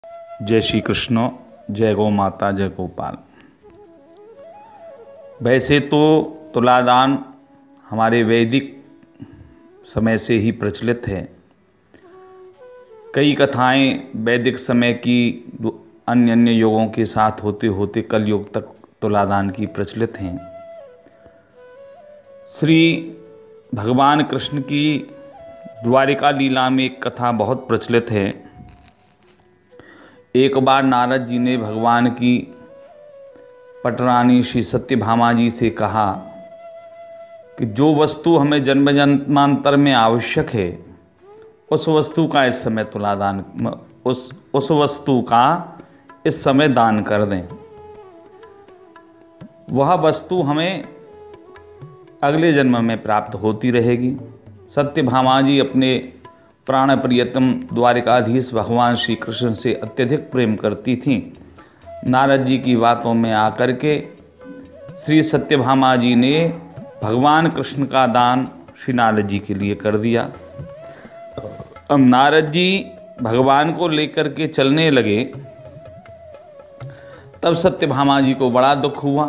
जय श्री कृष्ण, जय गौ माता, जय गोपाल। वैसे तो तुलादान हमारे वैदिक समय से ही प्रचलित है। कई कथाएं वैदिक समय की अन्य अन्य युगों के साथ होते होते कल युग तक तुलादान की प्रचलित हैं। श्री भगवान कृष्ण की द्वारिका लीला में एक कथा बहुत प्रचलित है। एक बार नारद जी ने भगवान की पटरानी श्री सत्यभामा जी से कहा कि जो वस्तु हमें जन्म जन्मांतर में आवश्यक है उस वस्तु का इस समय तुलादान उस वस्तु का इस समय दान कर दें। वह वस्तु हमें अगले जन्म में प्राप्त होती रहेगी। सत्यभामा जी अपने प्राण प्रियतम द्वारिकाधीश भगवान श्री कृष्ण से अत्यधिक प्रेम करती थीं। नारद जी की बातों में आकर के श्री सत्यभामा जी ने भगवान कृष्ण का दान श्री नारद जी के लिए कर दिया। अब नारद जी भगवान को लेकर के चलने लगे, तब सत्यभामा जी को बड़ा दुख हुआ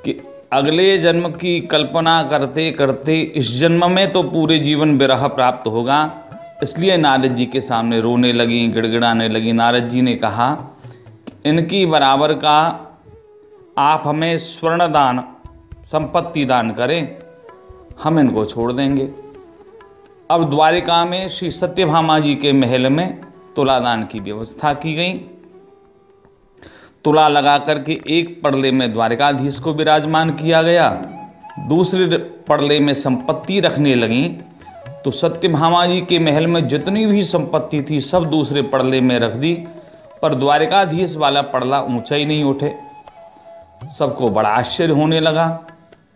कि अगले जन्म की कल्पना करते करते इस जन्म में तो पूरे जीवन विरह प्राप्त होगा। इसलिए नारद जी के सामने रोने लगी, गिड़गिड़ाने लगी। नारद जी ने कहा कि इनकी बराबर का आप हमें स्वर्ण दान, संपत्ति दान करें, हम इनको छोड़ देंगे। अब द्वारिका में श्री सत्यभामा जी के महल में तुलादान की व्यवस्था की गई। तुला लगा करके एक पड़ले में द्वारिकाधीश को विराजमान किया गया, दूसरे पड़ले में संपत्ति रखने लगी। तो सत्यभामा जी के महल में जितनी भी संपत्ति थी सब दूसरे पड़ले में रख दी, पर द्वारिकाधीश वाला पड़ला ऊंचा ही नहीं उठे। सबको बड़ा आश्चर्य होने लगा,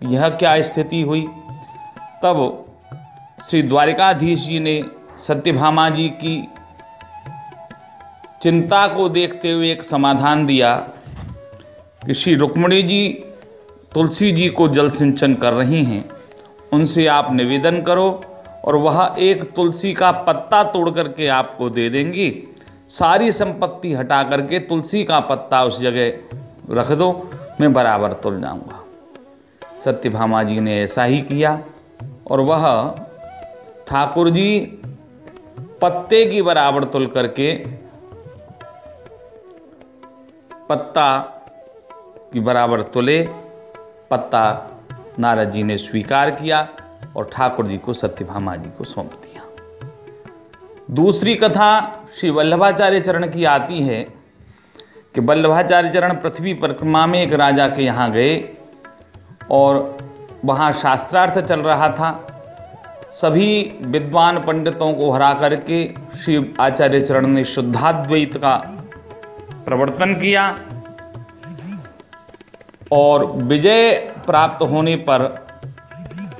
यह क्या स्थिति हुई। तब श्री द्वारिकाधीश जी ने सत्यभामा जी की चिंता को देखते हुए एक समाधान दिया कि श्री रुक्मिणी जी तुलसी जी को जल सिंचन कर रही हैं, उनसे आप निवेदन करो और वह एक तुलसी का पत्ता तोड़ करके आपको दे देंगी। सारी संपत्ति हटा करके तुलसी का पत्ता उस जगह रख दो, मैं बराबर तुल जाऊंगा। सत्यभामा जी ने ऐसा ही किया और वह ठाकुर जी पत्ते की बराबर तुल करके पत्ता की बराबर तुले। पत्ता नारद जी ने स्वीकार किया और ठाकुर जी को सत्यभामा जी को सौंप दिया। दूसरी कथा श्री वल्लभाचार्य चरण की आती है कि वल्लभाचार्य चरण पृथ्वी परिक्रमा में एक राजा के यहाँ गए और वहाँ शास्त्रार्थ चल रहा था। सभी विद्वान पंडितों को हरा करके श्री आचार्य चरण ने शुद्धाद्वैत का प्रवर्तन किया और विजय प्राप्त होने पर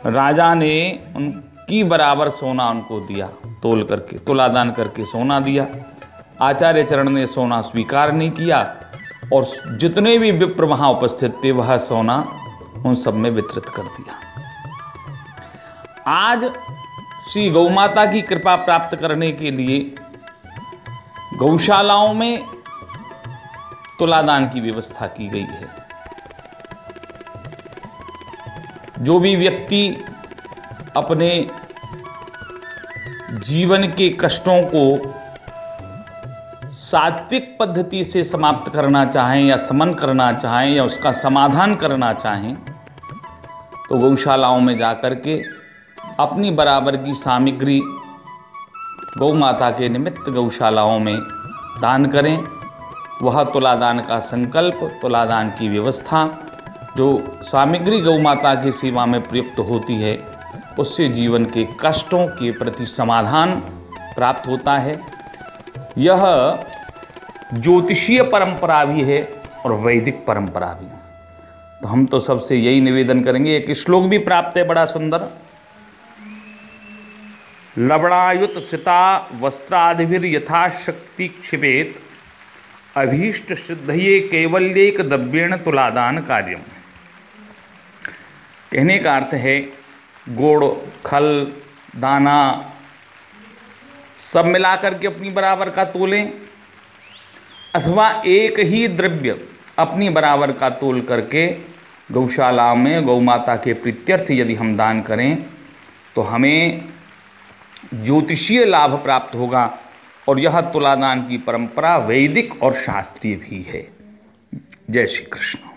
राजा ने उनकी बराबर सोना उनको दिया, तोल करके तुलादान करके सोना दिया। आचार्य चरण ने सोना स्वीकार नहीं किया और जितने भी विप्र वहाँ उपस्थित थे वह सोना उन सब में वितरित कर दिया। आज श्री गौ माता की कृपा प्राप्त करने के लिए गौशालाओं में तुलादान की व्यवस्था की गई है। जो भी व्यक्ति अपने जीवन के कष्टों को सात्विक पद्धति से समाप्त करना चाहें या समन करना चाहें या उसका समाधान करना चाहें, तो गौशालाओं में जाकर के अपनी बराबर की सामग्री गौ माता के निमित्त गौशालाओं में दान करें। वह तुलादान का संकल्प, तुलादान की व्यवस्था जो सामग्री गौ माता की सेवा में प्रयुक्त होती है, उससे जीवन के कष्टों के प्रति समाधान प्राप्त होता है। यह ज्योतिषीय परंपरा भी है और वैदिक परंपरा भी। तो हम तो सबसे यही निवेदन करेंगे। एक श्लोक भी प्राप्त है बड़ा सुंदर, लवणायुत सिता वस्त्रादिभिर यथाशक्ति क्षिपेत अभीष्ट सिद्धये कैवल्येक द्रव्येण तुलादान कार्यम। कहने का अर्थ है गुड़, खल, दाना सब मिलाकर के अपनी बराबर का तोलें अथवा एक ही द्रव्य अपनी बराबर का तोल करके गौशाला में गौ माता के प्रीत्यर्थ यदि हम दान करें तो हमें ज्योतिषीय लाभ प्राप्त होगा। और यह तुलादान की परंपरा वैदिक और शास्त्रीय भी है। जय श्री कृष्ण।